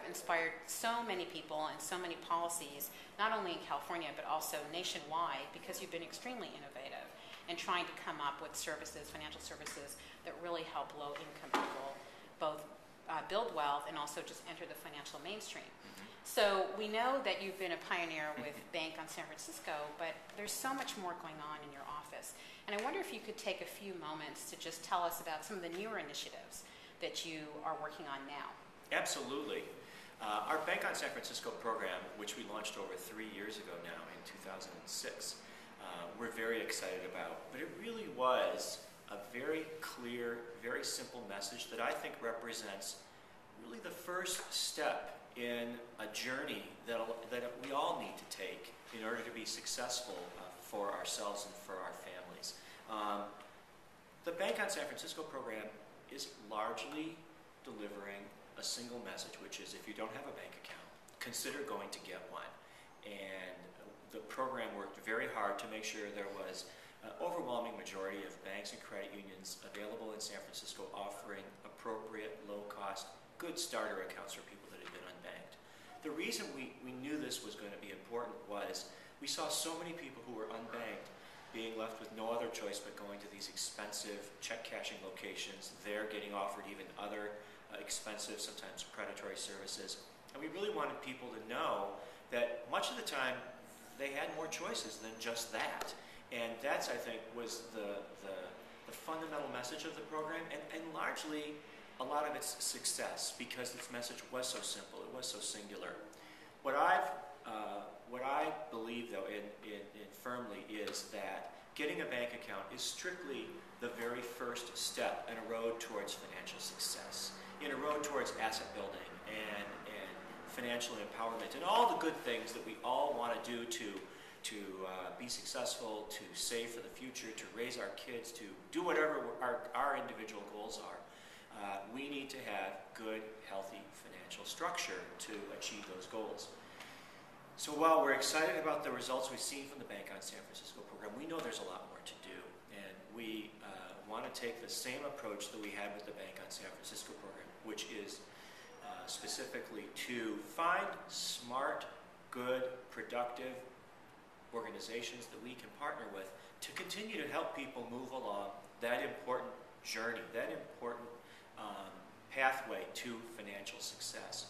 inspired so many people and so many policies, not only in California but also nationwide, because you've been extremely innovative in trying to come up with services, financial services, that really help low-income people both build wealth and also just enter the financial mainstream. So we know that you've been a pioneer with Bank on San Francisco, but there's so much more going on in your office. And I wonder if you could take a few moments to just tell us about some of the newer initiatives that you are working on now. Absolutely. Our Bank on San Francisco program, which we launched over 3 years ago now in 2006, we're very excited about. But it really was a very clear, very simple message that I think represents really the first step in a journey that we all need to take in order to be successful for ourselves and for our families. The Bank on San Francisco program is largely delivering a single message, which is if you don't have a bank account, consider going to get one. And the program worked very hard to make sure there was an overwhelming majority of banks and credit unions available in San Francisco offering appropriate, low-cost, good starter accounts for people that had been unbanked. The reason we knew this was going to be important was we saw so many people who were unbanked being left with no other choice but going to these expensive check-cashing locations. They're getting offered even other expensive, sometimes predatory services. And we really wanted people to know that much of the time they had more choices than just that. And that's, I think, was the fundamental message of the program, and largely a lot of its success, because its message was so simple, it was so singular. What I believe, though, in firmly is that getting a bank account is strictly the very first step in a road towards financial success, in a road towards asset building and financial empowerment, and all the good things that we all want to do to be successful, to save for the future, to raise our kids, to do whatever our individual goals are. We need to have good, healthy financial structure to achieve those goals. So while we're excited about the results we've seen from the Bank on San Francisco program, we know there's a lot more to do. And we want to take the same approach that we had with the Bank on San Francisco program, which is specifically to find smart, good, productive organizations that we can partner with to continue to help people move along that important journey, that important pathway to financial success.